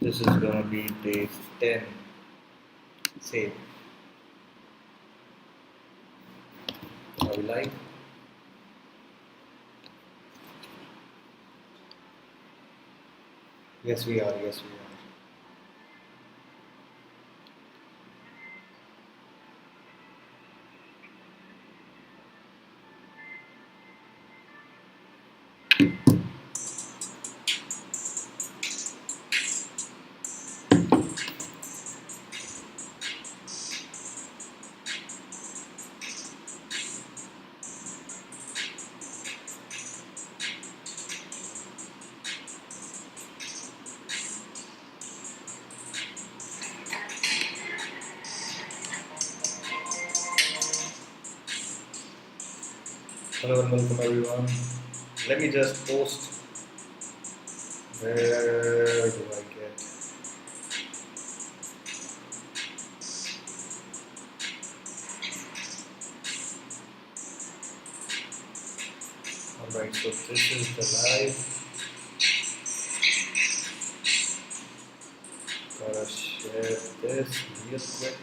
This is gonna be day 10. Save. Are we live? Yes, we are. Yes, we are. Hello and welcome everyone. Let me just post. Where do I get? Alright, so this is the live. Gotta share this real quick.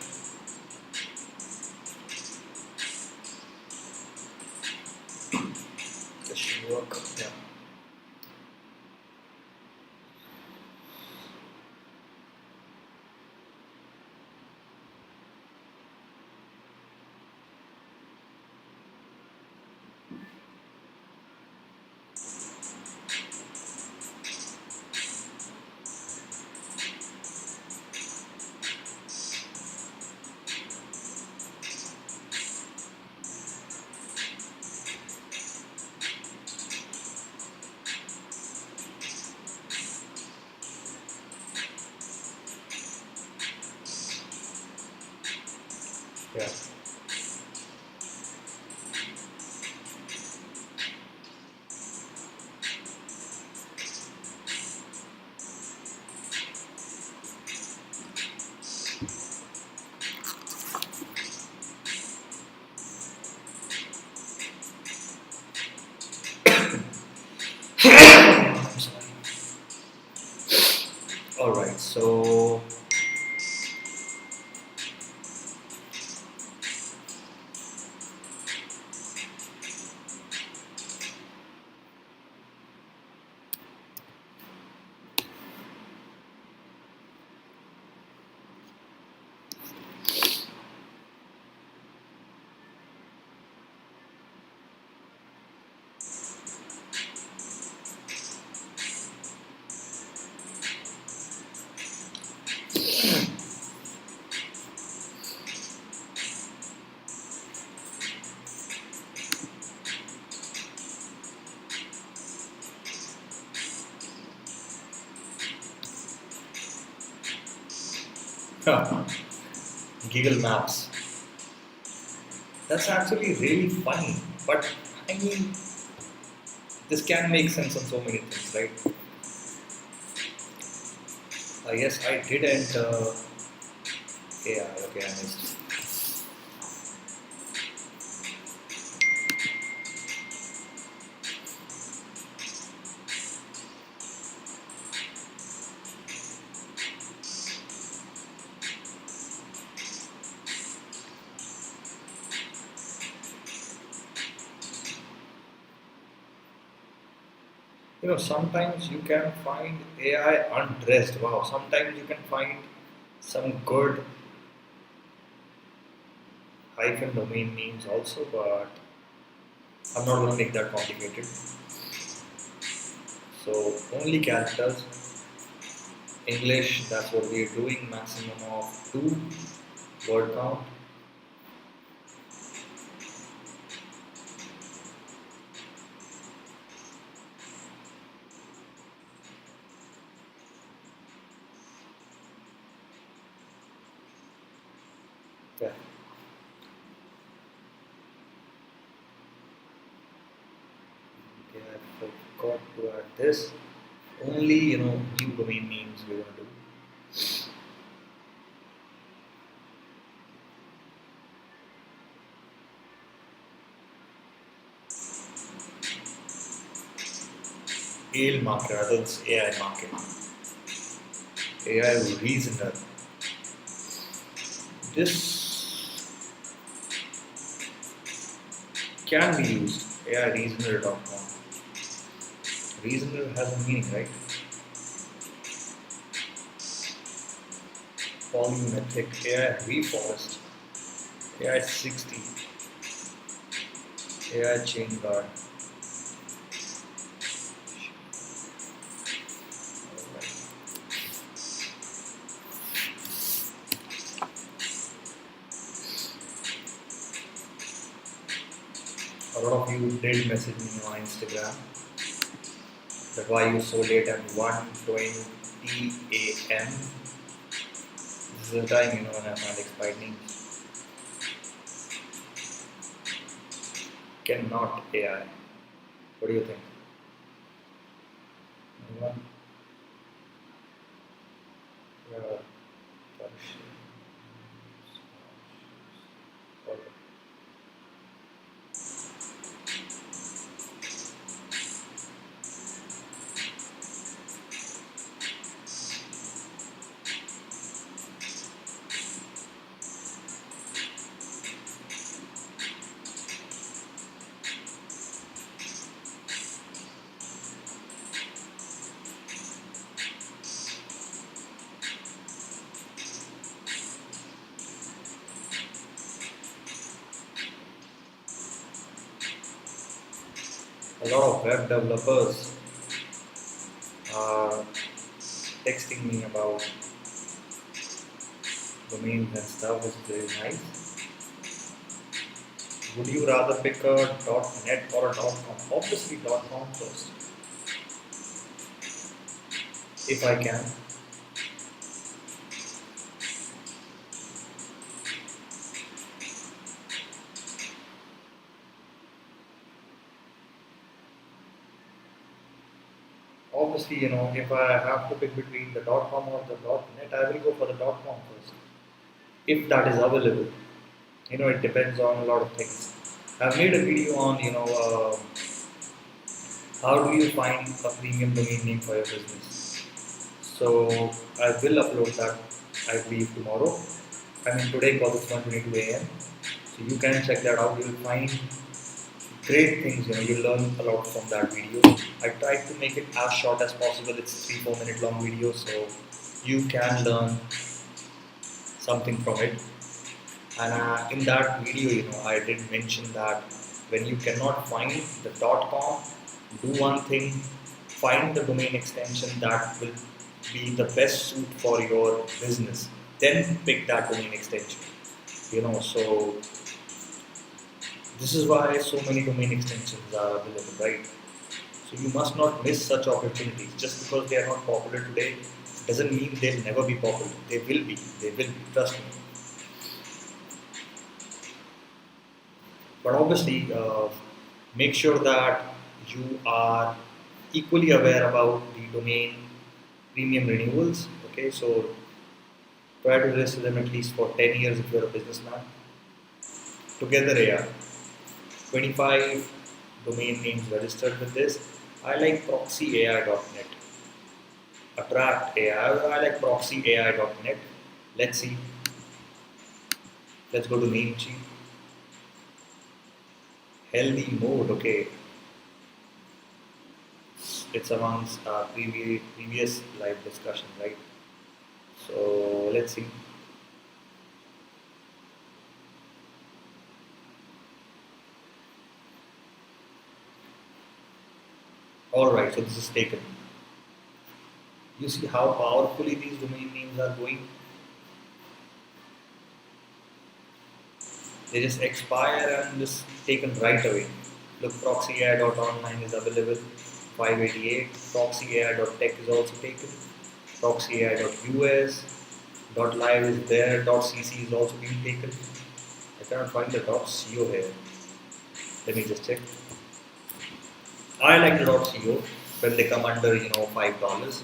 This should work. Yeah. Yeah. I'm sorry. Alright, so Google Maps. That's actually really funny, but I mean, this can make sense on so many things, right? Yes, I did enter AI. Okay, I missed. Sometimes you can find AI undressed. Wow, sometimes you can find some good hyphen domain names also, but I'm not going to make that complicated. So, only characters, English, that's what we're doing, maximum of 2 word count. Yeah. Okay, I forgot to add this. Only, new domain names we're going to do. Ale market rather than AI market. AI reasoner. This can be used. AI reasoner.com. Reasoner has a meaning, right? Polymetric AI reforest. AI 60. AI chain guard. A lot of you did message me on Instagram that why you so late at 1:20 a.m. This is the time when I find expired names. Cannot AI. What do you think? Anyone? Yeah. A lot of web developers are texting me about domains and stuff, which is very nice. Would you rather pick a .net or a .com? Obviously .com first, if I can. Obviously, if I have to pick between the .com or the .net, I will go for the .com first, if that is available. It depends on a lot of things. I've made a video on, how do you find a premium domain name for your business. So I will upload that, I believe, tomorrow. Today because it's 1:22 a.m. So you can check that out. You'll find great things. You'll learn a lot from that video. I tried to make it as short as possible. It's 3-4 minute long video, so you can learn something from it. And in that video, I did mention that when you cannot find the .com, do one thing: find the domain extension that will be the best suit for your business. Then pick that domain extension. So this is why so many domain extensions are available, right? So you must not miss such opportunities. Just because they are not popular today doesn't mean they'll never be popular. They will be. They will be. Trust me. But obviously, make sure that you are equally aware about the domain premium renewals. Okay, so try to register them at least for 10 years if you're a businessman. Together AI, 25 domain names registered with this. I like proxyai.net. Attract AI, I like proxyai.net. Let's see. Let's go to Namecheap. Healthy mode, okay. It's amongst previous live discussion, right? So let's see. Alright, so this is taken. You see how powerfully these domain names are going? They just expire and just taken right away. Look, proxyai.online is available, 588. Proxyai.tech is also taken. Proxyai.us. .live is there. .cc is also being taken. I cannot find the .co here. Let me just check. I like the .co when they come under $5.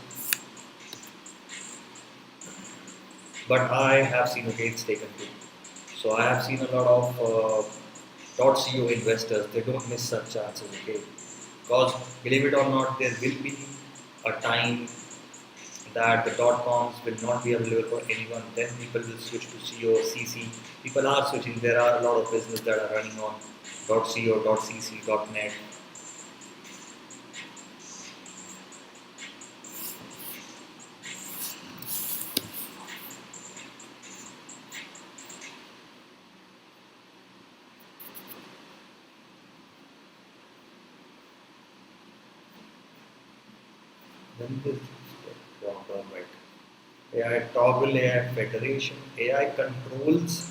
But I have seen it's taken too. So I have seen a lot of .co investors. They don't miss such chances, okay? Because believe it or not, there will be a time that the .coms will not be available for anyone, then people will switch to CO, CC. People are switching. There are a lot of business that are running on .co, .cc, .net. Then this is proper, right? AI toggle, AI federation, AI controls.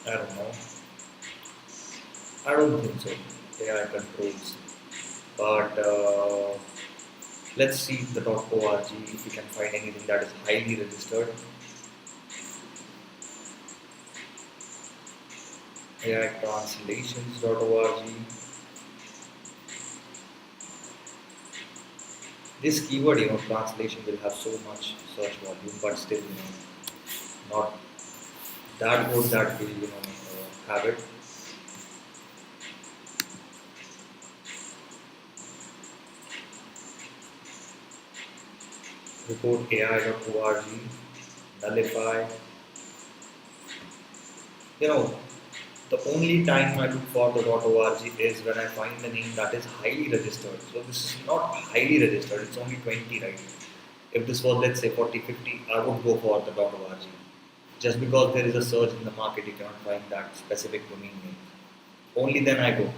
I don't know. I don't think so. AI controls. But let's see the .org if we can find anything that is highly registered. AI translations.org. This keyword, translation will have so much search volume, but still, not that good that will, have it. Report AI.org, nullify. You know, the only time I look for the .org is when I find the name that is highly registered. So this is not highly registered, it's only 20, right? If this was, let's say, 40, 50, I would go for the .org. Just because there is a surge in the market, you cannot find that specific domain name. Only then I go.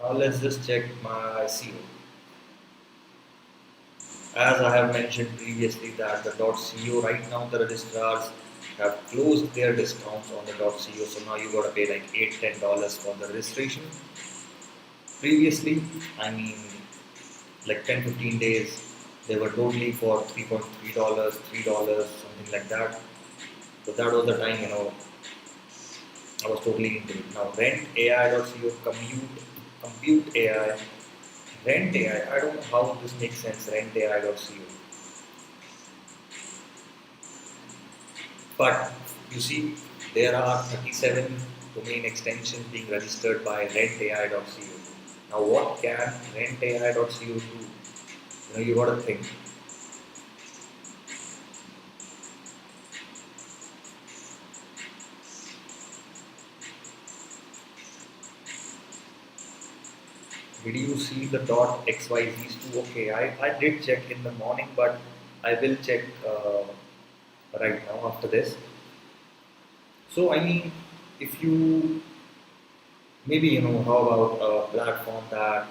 Now let's just check my CO. As I have mentioned previously that the .co right now the registrars have closed their discounts on the .co, so now you gotta pay like $8-10 for the registration. Previously, I mean like 10-15 days, they were totally for $3.3, $3, something like that. So that was the time, I was totally into it. Now rent AI.co, compute AI, rent AI. I don't know how this makes sense, rent AI.co. But you see, there are 37 domain extensions being registered by rentai.co. Now, what can rentai.co do? You got to think. Did you see the .xyz's too? Okay, I did check in the morning, but I will check right now after this. So, I mean, if you maybe how about a platform that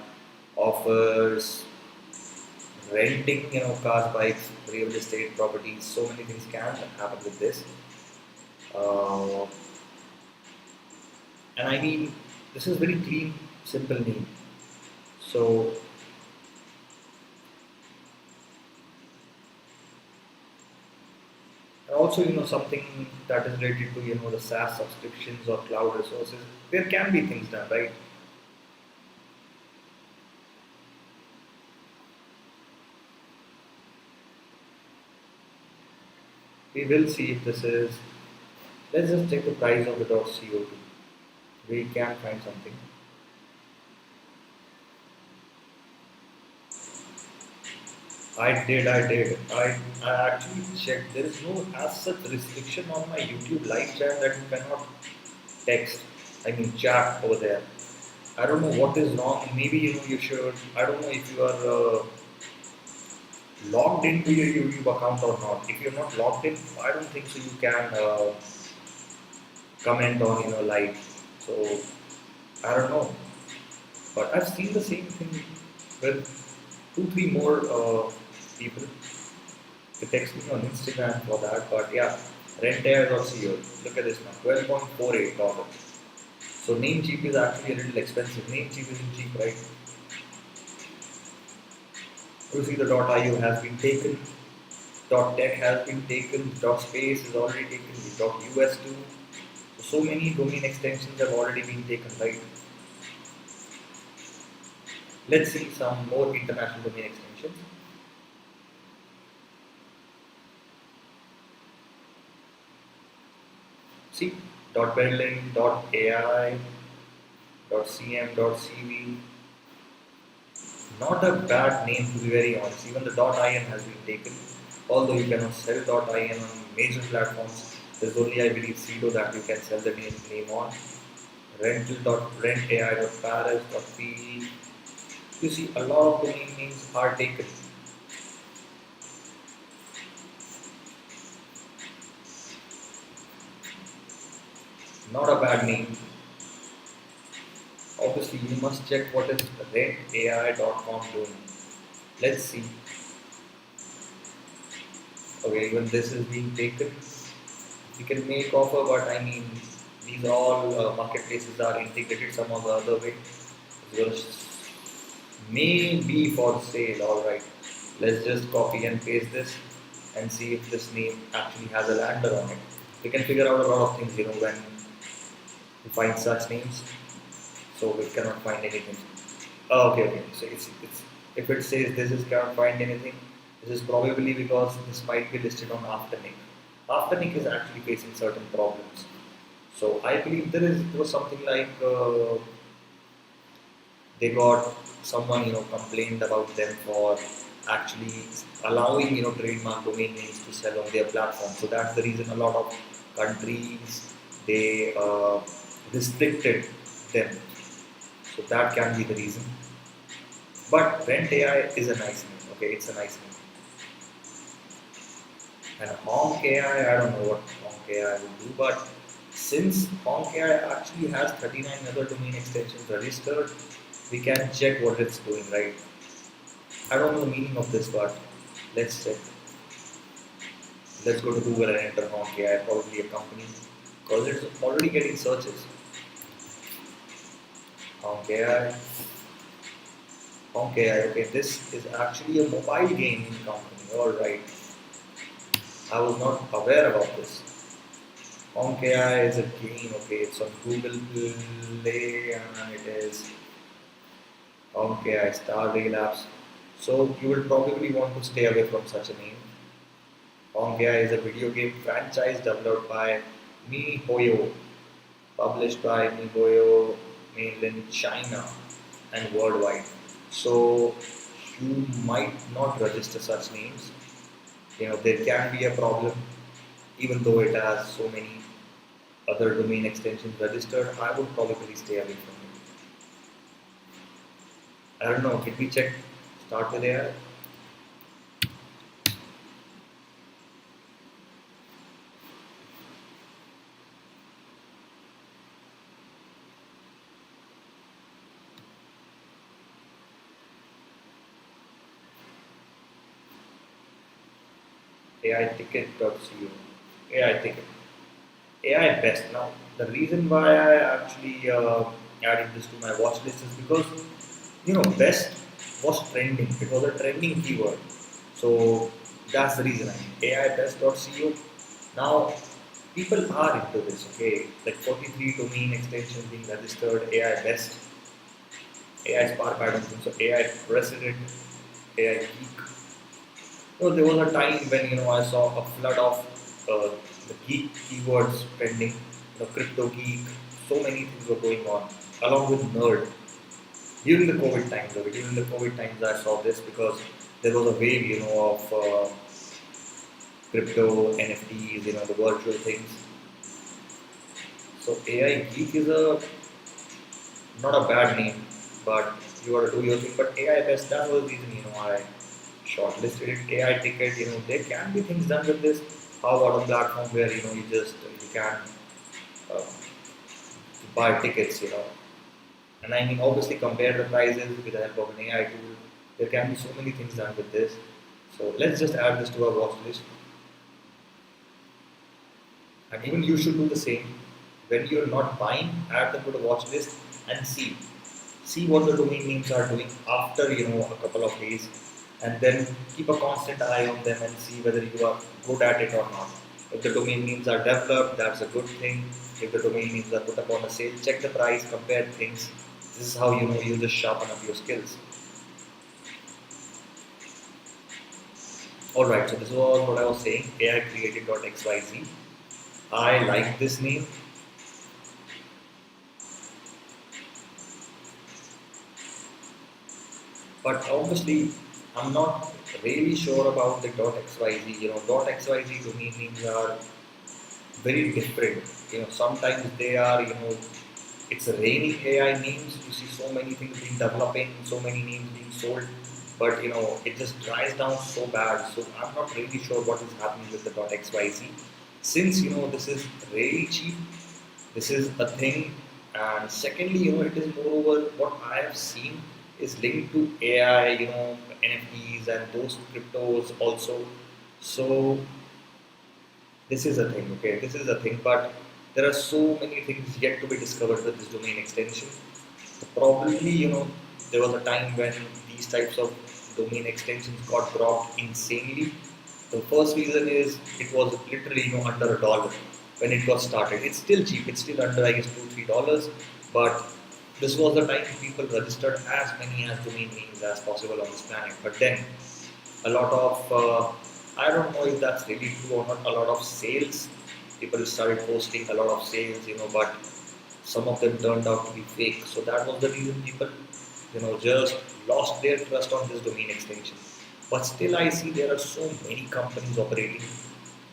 offers renting, cars, bikes, real estate, properties, so many things can happen with this. Uh, and I mean, this is very clean, simple name. So, and also, something that is related to, the SaaS subscriptions or cloud resources, there can be things done, right? We will see if this is, let's just check the price of the .co2. We can find something. I actually checked. There is no as such restriction on my YouTube live chat that you cannot text. I mean chat over there. I don't know what is wrong. Maybe you should. I don't know if you are logged into your YouTube account or not. If you're not logged in, I don't think so. You can comment on live. So I don't know. But I've seen the same thing with 2, 3 more people. They text me on Instagram for that. But yeah, rentair.co. Look at this now, $12.48. So Namecheap is actually a little expensive. Namecheap isn't cheap, right? You see the .io has been taken, .tech has been taken, .space is already taken, the .us too. So many domain extensions have already been taken, right? Let's see some more international domain extensions. See, .berlin, .ai, .cm, .cv. Not a bad name to be very honest. Even the .in has been taken. Although you cannot sell .in on major platforms, there's only I believe Cedo that you can sell the name on. Rental.rentai.paris.pe. You see, a lot of domain names are taken. Not a bad name. Obviously, you must check what is rentai.com doing. Let's see. Okay, even this is being taken. We can make offer, but I mean, these all marketplaces are integrated some or the other way. Yours may be for sale. All right, let's just copy and paste this and see if this name actually has a lander on it. We can figure out a lot of things, when we find such names. So we cannot find anything. Oh, okay, okay. So it's if it says this is cannot find anything, this is probably because this might be listed on Afternic. Afternic is actually facing certain problems. So I believe there was something like they got someone complained about them for actually allowing trademark domain names to sell on their platform. So that's the reason a lot of countries they restricted them. So that can be the reason. But Rent AI is a nice name. Okay, it's a nice name. And Honk AI, I don't know what Honk AI will do, but since Honk AI actually has 39 other domain extensions registered, we can check what it's doing, right? I don't know the meaning of this, but let's check. Let's go to Google and enter Honk AI, probably a company, because it's already getting searches. Honk AI. Honk AI, okay, this is actually a mobile gaming company, alright. I was not aware about this. Honk AI is a game, okay, it's on Google Play and it is Honk AI Star Rail apps. So you will probably want to stay away from such a name. Honk AI is a video game franchise developed by MiHoYo, published by MiHoYo, mainland China and worldwide. So you might not register such names. There can be a problem, even though it has so many other domain extensions registered. I would probably stay away from it. I don't know. Did we check? Start with AI. AI ticket.co. AI ticket. AI best. Now, the reason why I actually added this to my watch list is because best was trending. It was a trending keyword. So that's the reason. AI best.co. Now people are into this. Okay, like 43 domain extensions being registered. AI best, AI Spark. I don't think so. AI president, AI geek. There was a time when I saw a flood of the geek keywords trending. Crypto geek. So many things were going on, along with nerd. During the COVID times, I saw this because there was a wave, of crypto, NFTs, the virtual things. So AI geek is a not a bad name, but you got to do your thing. But AI best, that was the reason, I shortlisted it. AI ticket, there can be things done with this. How about a platform where, you can uh, buy tickets, And I mean, obviously, compare the prices with the help of an AI tool. There can be so many things done with this. So let's just add this to our watch list. And even you should do the same. When you're not buying, add them to the watch list and see what the domain names are doing after a couple of days, and then keep a constant eye on them and see whether you are good at it or not. If the domain names are developed, that's a good thing. If the domain names are put up on a sale, check the price, compare things. This is how you just sharpen up your skills. Alright, so this was what I was saying, AI created.xyz. I like this name. But obviously, I'm not really sure about the .xyz. .xyz domain names are very different. Sometimes they are, it's raining AI names. You see so many things being developing, so many names being sold, but it just dries down so bad. So I'm not really sure what is happening with the .xyz. Since this is really cheap, this is a thing, and secondly, it is moreover what I have seen is linked to AI, NFTs and those cryptos also. So this is a thing, okay? This is a thing, but there are so many things yet to be discovered with this domain extension. Probably, there was a time when these types of domain extensions got dropped insanely. The first reason is it was literally, under $1 when it got started. It's still cheap. It's still under, I guess, $2-3. But this was the time people registered as many as domain names as possible on this planet. But then a lot of I don't know if that's really true or not. A lot of sales, people started posting a lot of sales, but some of them turned out to be fake. So that was the reason people, just lost their trust on this domain extension. But still, I see there are so many companies operating.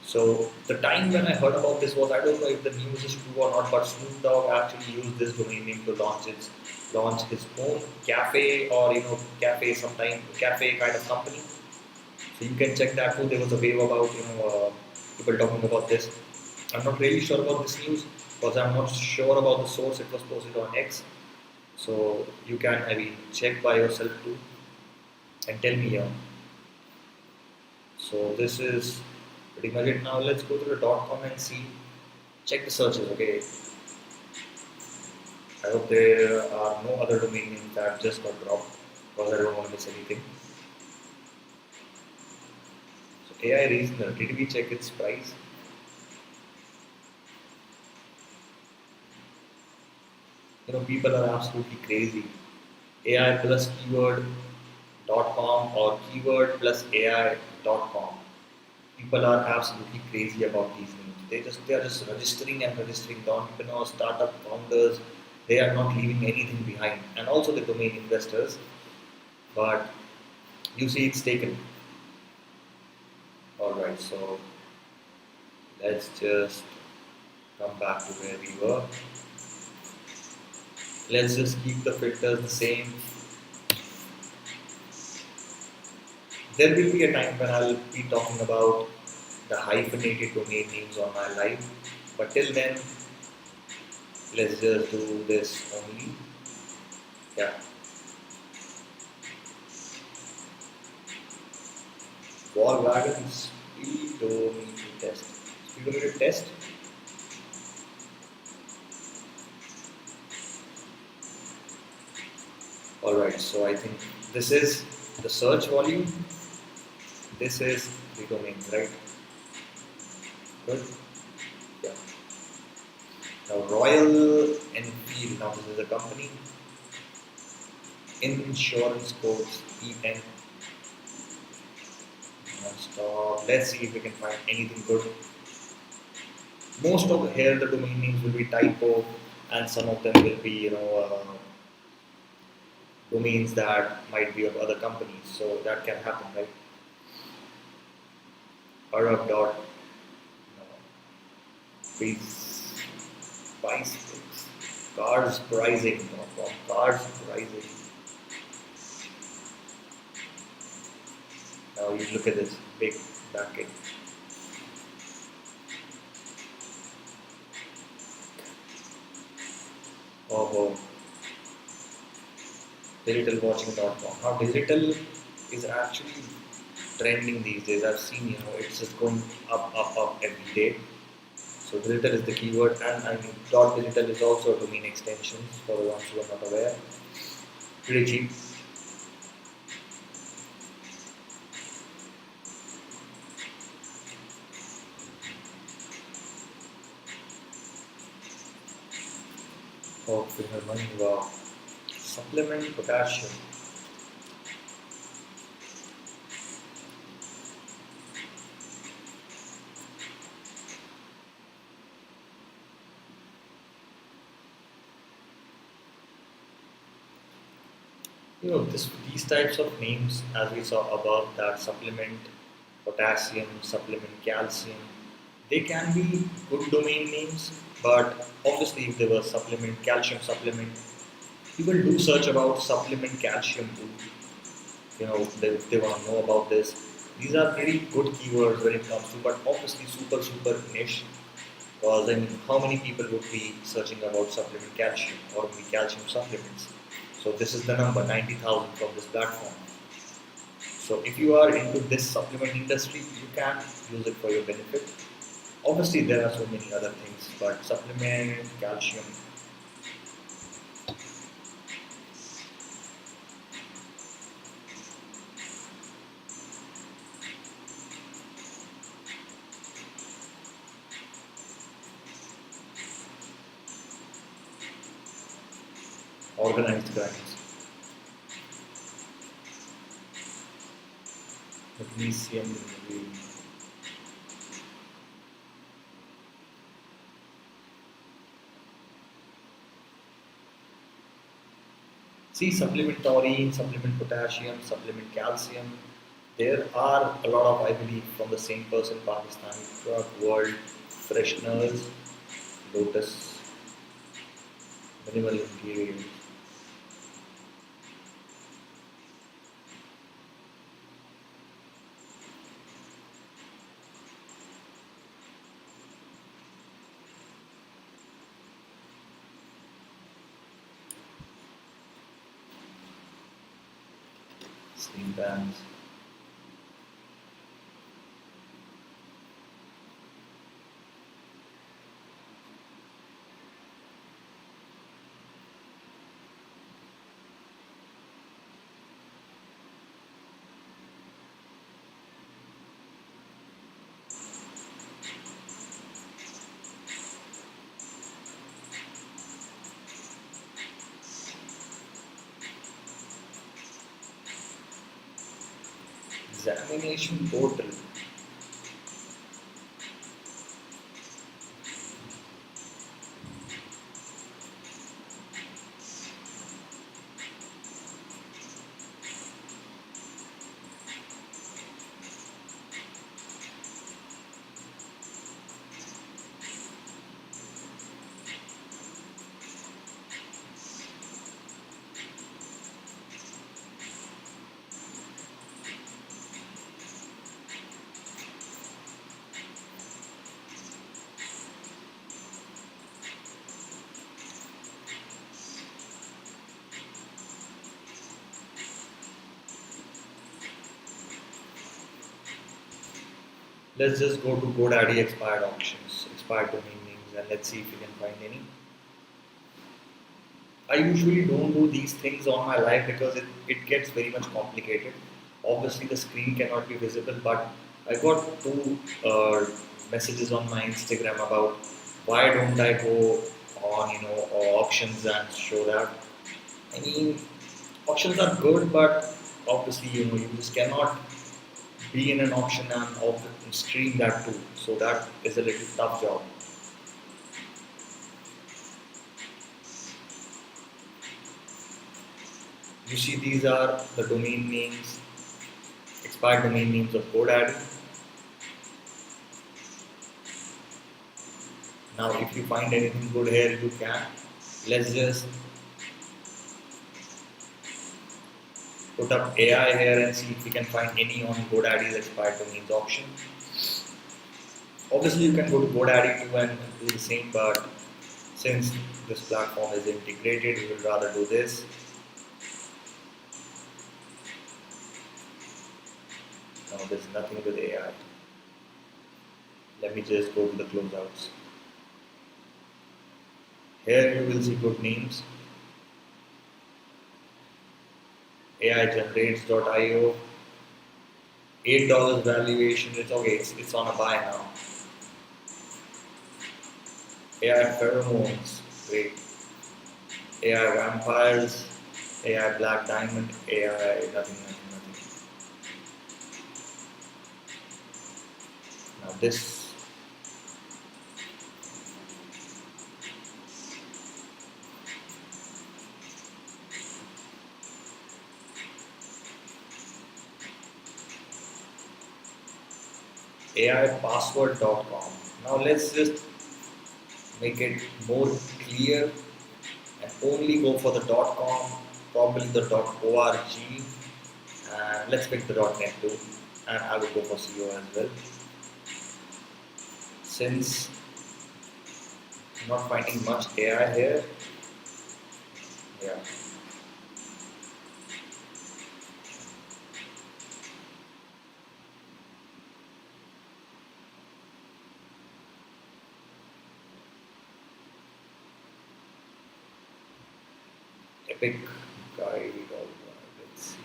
So the time when I heard about this was, I don't know if the news is true or not, but Snoop Dogg actually used this domain name to launch his own cafe, or cafe sometime cafe kind of company. So you can check that too. There was a wave about people talking about this. I'm not really sure about this news because I'm not sure about the source. It was posted on X, so you can, I mean, check by yourself too and tell me. So this is pretty much it. Now let's go to the .com and see. Check the searches. Okay. I hope there are no other domain names that just got dropped because I don't want to miss anything. So AI Reasoner. Did we check its price? People are absolutely crazy. AI plus keyword.com or keyword plus AI.com. People are absolutely crazy about these names. They are just registering and registering. The entrepreneurs, startup founders, they are not leaving anything behind. And also the domain investors. But you see it's taken. Alright, so let's just come back to where we were. Let's just keep the filters the same. There will be a time when I'll be talking about the hyphenated domain names on my live, but till then, let's just do this only. Yeah, Volkswagen speedometer test. Speedometer test. All right, so I think this is the search volume. This is the domain, right? Good. Yeah. Now Royal Enfield. Now this is a company. Insurance codes EN. Stop. Let's see if we can find anything good. Most of here the domain names will be typo, and some of them will be domains that might be of other companies. So that can happen, right? Arab dot no, please bicycles, cars pricing, no, cars pricing. Now you look at this big bracket. Oh, digitalwatching.com. Now digital is actually trending these days. I've seen, it's just going up every day. So digital is the keyword, and I mean dot digital is also a domain extension for the ones who are not aware. Pretty cheap. Oh, finger money, wow. Supplement potassium. These types of names, as we saw above, that supplement potassium, supplement calcium, they can be good domain names, but obviously if they were supplement calcium supplement, people do search about supplement calcium too. They want to know about this. These are pretty good keywords when it comes to, but obviously super niche. Because I mean, how many people would be searching about supplement calcium or maybe calcium supplements? So this is the number 90,000 from this platform. So if you are into this supplement industry, you can use it for your benefit. Obviously, there are so many other things, but supplement calcium, organized crimes, magnesium. See, supplement taurine, supplement potassium, supplement calcium. There are a lot of, I believe, from the same person, Pakistani product world, fresheners, lotus, minimal ingredients. Slim bands. Examination portal. Let's just go to Godaddy expired auctions, expired domain names, and let's see if we can find any. I usually don't do these things on my live because it gets very much complicated. Obviously, the screen cannot be visible, but I got two messages on my Instagram about why don't I go on, auctions and show that. I mean, auctions are good, but obviously, you just cannot be in an auction and stream that too. So that is a little tough job. You see, these are the domain names, expired domain names of GoDaddy. Now, if you find anything good here, you can. Let's just put up AI here and see if we can find any on GoDaddy's expired domains auction. Obviously, you can go to GoDaddy too and do the same, but since this platform is integrated, we will rather do this. Now, there's nothing with AI. Let me just go to the closeouts. Here you will see good names. AI generates.io. $8 valuation. It's okay. It's on a buy now. AI pheromones. Great. AI vampires. AI black diamond. AI nothing. Now this. AIpassword.com. Now let's just make it more clear and only go for the .com, probably the .org, and let's pick the .net too. And I will go for CO as well. Since I'm not finding much AI here, yeah. Epic guide. All right, let's see.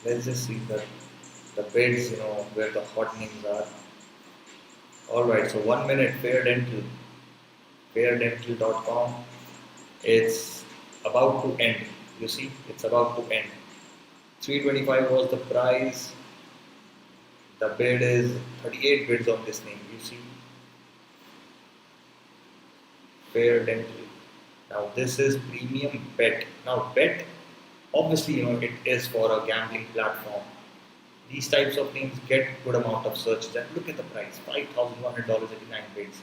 Let's just see the bids, where the hot names are. All right, so 1 minute Fair Dental, fairdental.com. It's about to end. You see, it's about to end. 325 was the price. The bid is 38 bids on this name. You see, Fair Dental. Now this is premium bet. Now bet, obviously, it is for a gambling platform. These types of names get good amount of searches. And look at the price, $5,100 bids.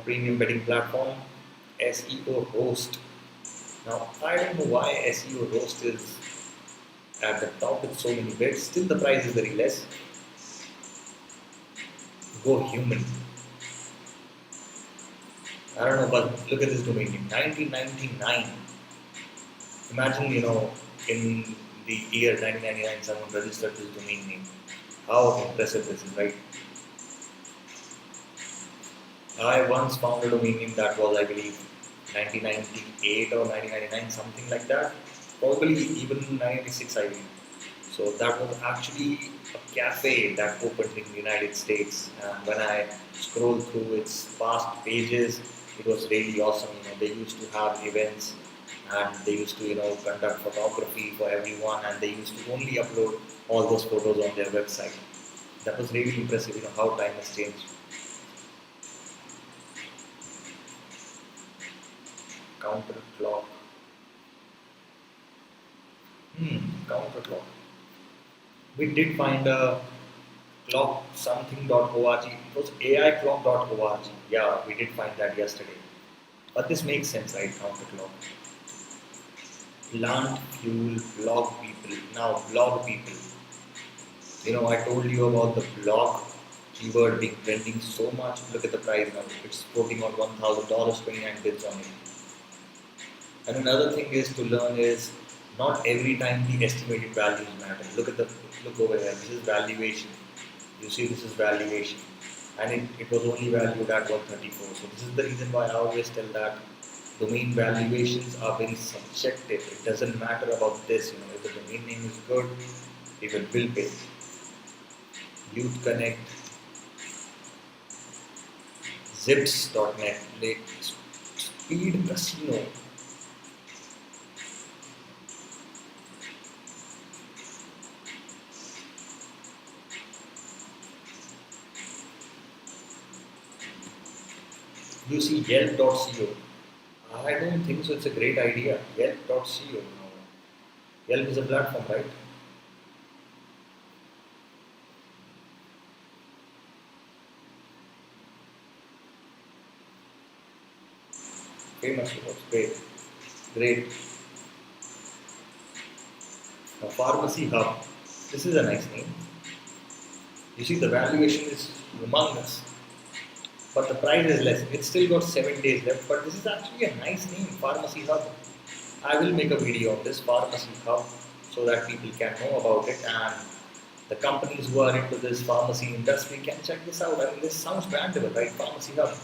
Premium betting platform, SEO host. Now I don't know why SEO host is at the top with so many bids. Still the price is very less. Go human. I don't know, but look at this domain name, 1999. Imagine, in the year 1999, someone registered this domain name. How impressive this is, right? I once found a domain name that was, I believe, 1998 or 1999, something like that. Probably even 1996, I believe. So that was actually a cafe that opened in the United States. And when I scrolled through its past pages, it was really awesome. They used to have events and they used to, conduct photography for everyone and they used to only upload all those photos on their website. That was really impressive, how time has changed. Counter clock. Counter clock. We did find a clock something.org. It was aiclock.org. Yeah, we did find that yesterday. But this makes sense, right? Counter clock. Plant fuel blog people. Now, blog people. I told you about the blog keyword being trending so much. Look at the price now. It's floating on $1,000, 29 bids on it. And another thing is to learn is not every time the estimated values matter. Look over here. This is valuation. You see, this is valuation, and it was only valued at 134. So this is the reason why I always tell that domain valuations are very subjective. It doesn't matter about this. If the domain name is good, people will pay. Youth Connect, Zips.net, Speed Casino. You see Yelp.co. I don't think so. It's a great idea. Yelp.co. Yelp is a platform, right? Famous reports. Great. Great. Now, Pharmacy Hub. This is a nice name. You see, the valuation is humongous, but the price is less. It's still got 7 days left, but this is actually a nice name, Pharmacy Hub. I will make a video on this Pharmacy Hub so that people can know about it and the companies who are into this pharmacy industry can check this out. I mean, this sounds brandable, right? Pharmacy Hub.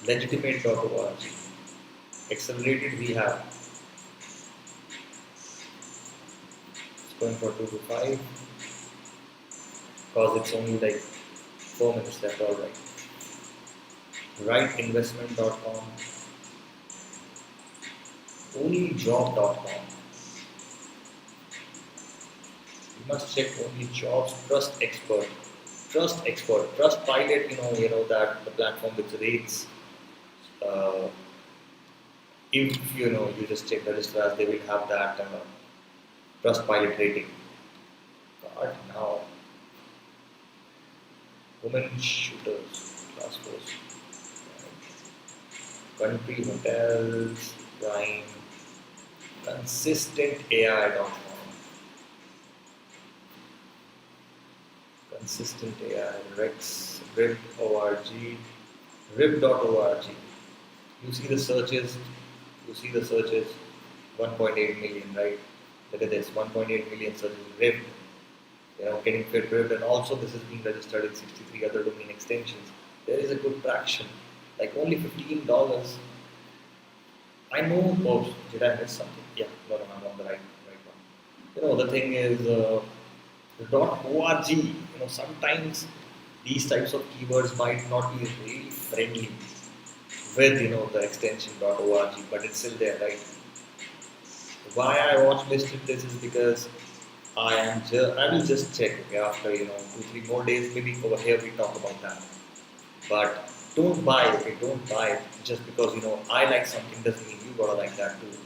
Legitimate.org. Accelerated rehab. It's going for 2 to 5 because it's only like 4 minutes left. All right. Rightinvestment.com. Onlyjob.com. You must check only jobs. Trust expert. Trust expert. Trust pilot. You know that the platform which rates If you just check registrars, they will have that trust pilot rating. But now, women shooters, class force, country hotels, crime, consistent AI.com, consistent AI, Rex, RIP.org, RIP.org. You see the searches, you see the searches, 1.8 million, right? Look at this, 1.8 million searches, RIP, getting fit RIP, and also this is being registered in 63 other domain extensions. There is a good traction, like only $15. I know, oh, did I miss something? Yeah, no, I'm on the right one. The thing is, .org, sometimes these types of keywords might not be really friendly with, the extension .org, but it's still there, right? Why I watch listed this is because I will just check, okay, after, 2-3 more days, maybe over here we talk about that. But don't buy, okay, don't buy it just because, I like something doesn't mean you gotta like that too.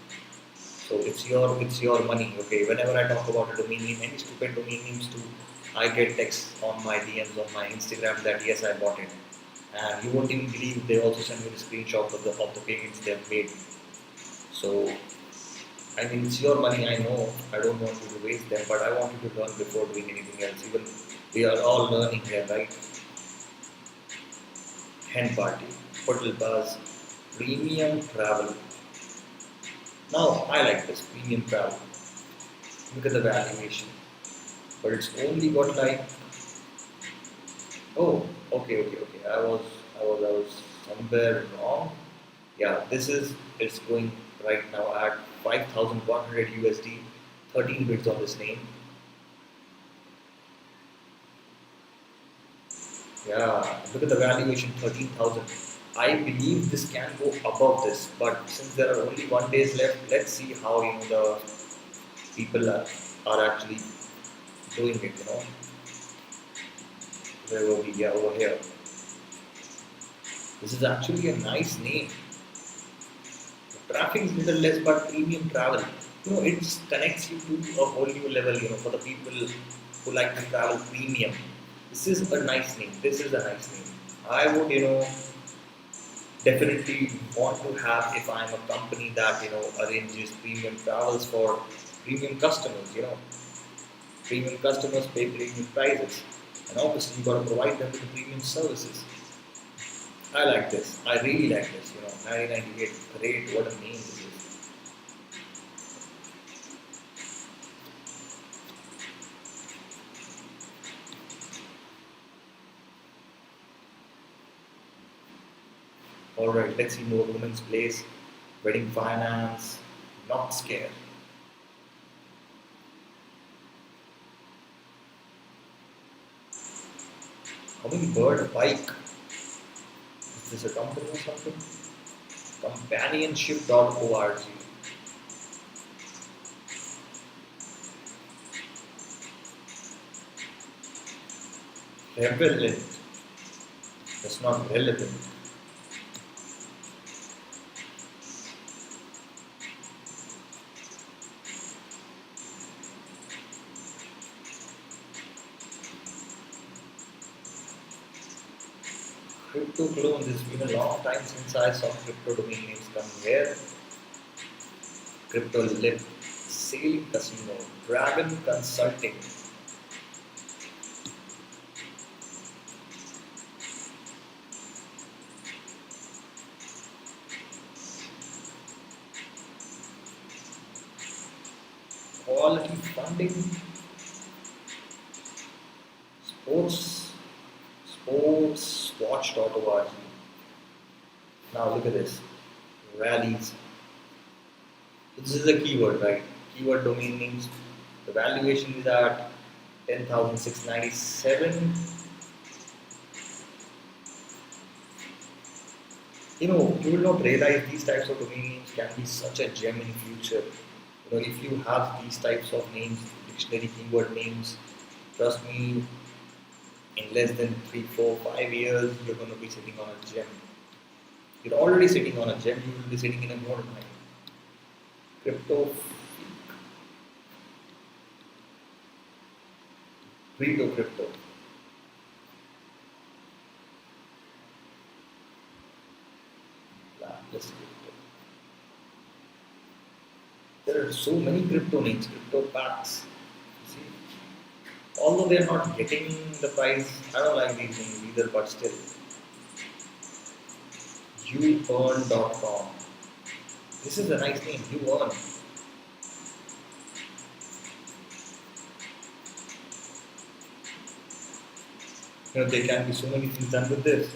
So it's your money, okay. Whenever I talk about a domain name, any stupid domain names too, I get texts on my DMs on my Instagram that yes, I bought it, and you won't even believe they also send me the screenshot of the payments they've made. So I mean, it's your money. I know I don't want you to waste them, but I want you to learn before doing anything else. Even we are all learning here, right? Hen party, hotel buzz, premium travel. Now I like this premium travel. Look at the valuation, but it's only got like, oh, okay. I was somewhere wrong. Yeah, it's going right now at 5,100 USD, 13 bids on this name. Yeah, look at the valuation, 13,000. I believe this can go above this, but since there are only 1 days left, let's see how the people are actually doing it. Where were we? Yeah, over here. This is actually a nice name. The traffic is little less, but premium travel. It connects you to a whole new level. For the people who like to travel premium, this is a nice name. This is a nice name. I would, definitely want to have if I'm a company that arranges premium travels for premium customers. Premium customers pay premium prices, and obviously you got to provide them with the premium services. I like this. I really like this. 1998, great. What a name this is. All right, let's see more women's place, wedding finance, not scared. Hummingbird bike. Is this a company or something? Companionship.org. Relevant. That's not relevant. Crypto clones. It's been a long time since I saw crypto domain names come here. Crypto lib, sailing casino, dragon consulting. Quality funding, sports, sportswatch.org. Now look at this, rallies. This is a keyword, right? Keyword domain names. The valuation is at 10,697. You will not realize these types of domain names can be such a gem in future. If you have these types of names, dictionary keyword names, trust me, in less than 3, 4, 5 years, you're going to be sitting on a gem. You're already sitting on a gem, you will be sitting in a gold mine. crypto, crypto. Let's crypto. There are so many crypto names, crypto packs. See, although they are not getting the price, I don't like these names either, but still, youearn.com. This is a nice name, you earn. There can be so many things done with this.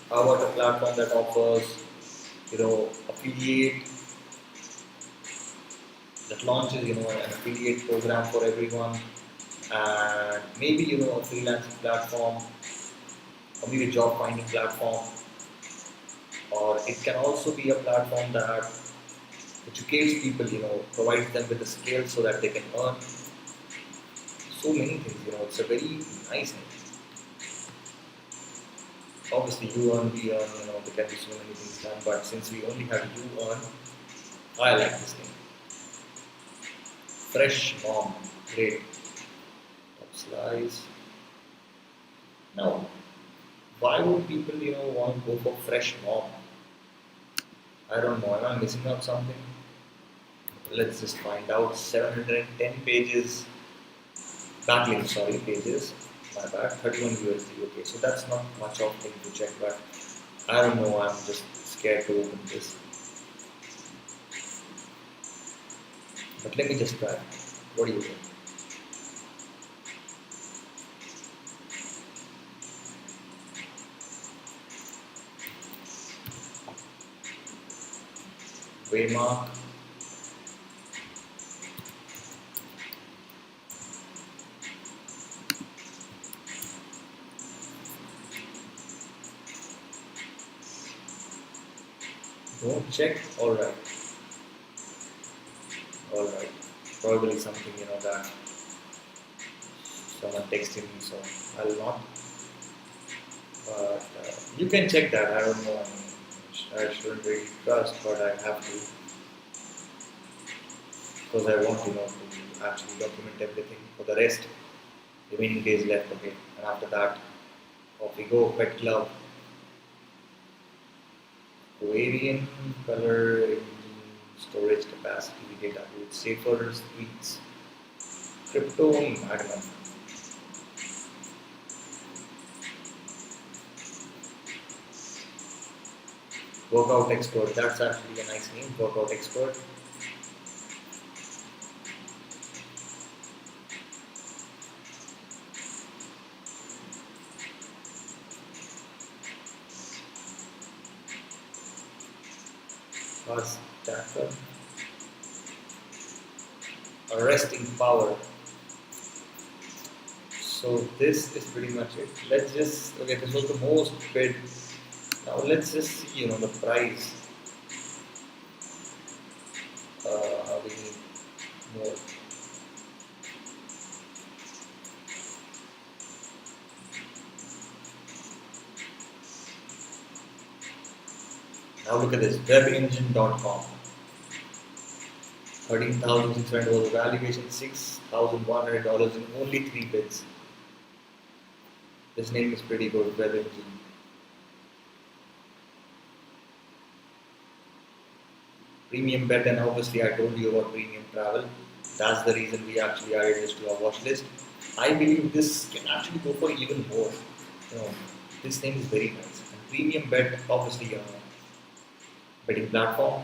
How about a platform that offers, affiliate, that launches, an affiliate program for everyone, and maybe, a freelancing platform, or maybe a job finding platform, or it can also be a platform that educates people, provides them with the skills so that they can earn so many things, it's a very nice thing. Obviously, you earn, we earn, there can be so many things done, but since we only have you earn, I like this thing. Fresh mom, great. Top slice. Now, why would people, want to go for fresh mom? I don't know, am I missing out something? Let's just find out. 710 pages, backlink, sorry, pages. My bad, 31 USD. Okay, so that's not much of thing to check, but I don't know, I'm just scared to open this. But let me just try. What do you think? Waymark. Don't check. Alright. Alright. Probably something, that someone texted me, so I'll not. But you can check that. I don't know. I shouldn't really trust, but I have to because I want to actually document everything for the rest. Remaining days left, okay. And after that, off we go. Pet glove, Aquarian color, storage capacity, data root, safer tweets, crypto magnum. Workout expert, that's actually a nice name, workout expert. Hastags, arresting power. So this is pretty much it. Let's just, okay, this was the most bid. Now let's just see, the price. We need more. Now look at this, webengine.com. 13,600 was the valuation, $6,100 in only 3 bids. This name is pretty good, Web Engine. Premium bet, and obviously I told you about premium travel. That's the reason we actually added this to our watch list. I believe this can actually go for even more. This thing is very nice. And premium bet, obviously, betting platform.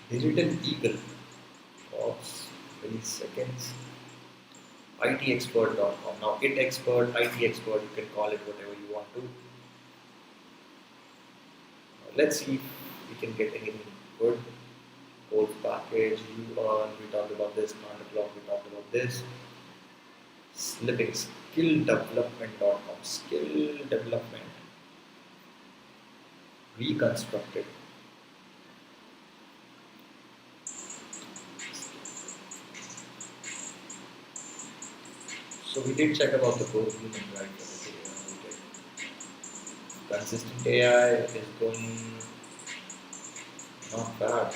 Digital Eagle. Oops, milliseconds. ITexpert.com. Now, IT expert, you can call it whatever you want to. Let's see if we can get anything good. Gold package, you earn, we talked about this, Clock, we talked about this. Slipping, skilldevelopment.com. Skill development. Reconstructed. So we did check about the code human, right? Consistent AI is going not bad.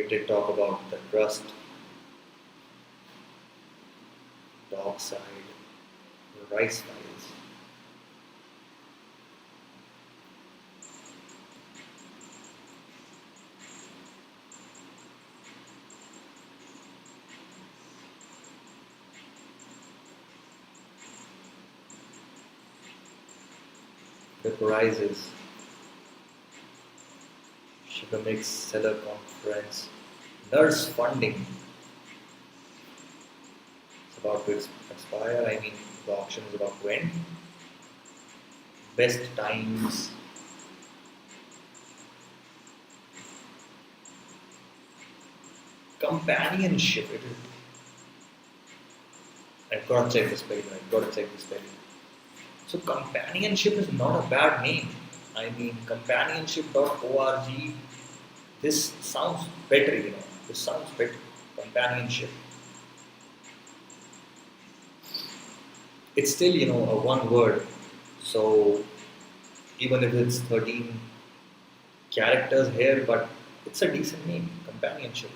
We did talk about the trust, dog side, the rice files. The prizes, sugar mix seller conference, nurse funding. It's about to expire. I mean, the auction is about to end. Best times, companionship. It is. I've got to check the spelling. I've got to check the spelling. So companionship is not a bad name. I mean, companionship.org. This sounds better. This sounds better. Companionship. It's still, a one word. So even if it's 13 characters here, but it's a decent name, companionship.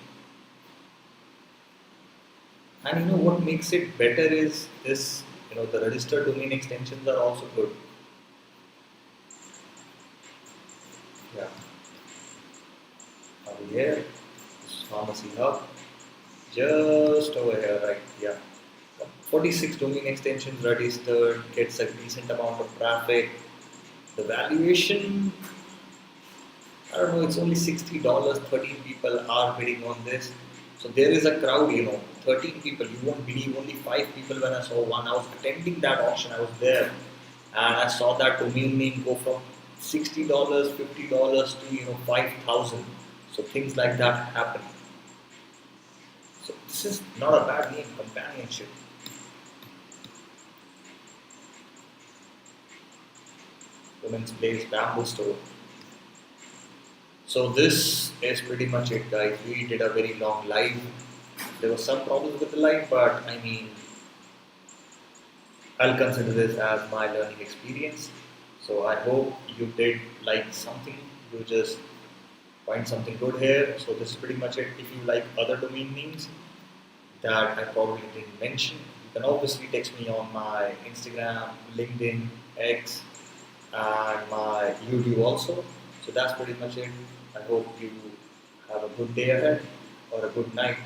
And what makes it better is this, the registered domain extensions are also good. Yeah. Over here, this pharmacy hub, just over here, right? Yeah. 46 domain extensions registered, gets a decent amount of traffic. The valuation, I don't know, it's only $60. 13 people are bidding on this. So there is a crowd, 13 people. You won't believe, only 5 people when I saw one. I was attending that auction, I was there. And I saw that domain name go from $60, $50 to 5,000. So things like that happen. So this is not a bad name, companionship. Women's Place Bamboo Store. So this is pretty much it, guys. We did a very long live. There was some problems with the live, but I mean, I'll consider this as my learning experience. So I hope you did like something. You just find something good here. So this is pretty much it. If you like other domain names that I probably didn't mention, you can obviously text me on my Instagram, LinkedIn, X, and my YouTube also. So that's pretty much it. I hope you have a good day ahead or a good night.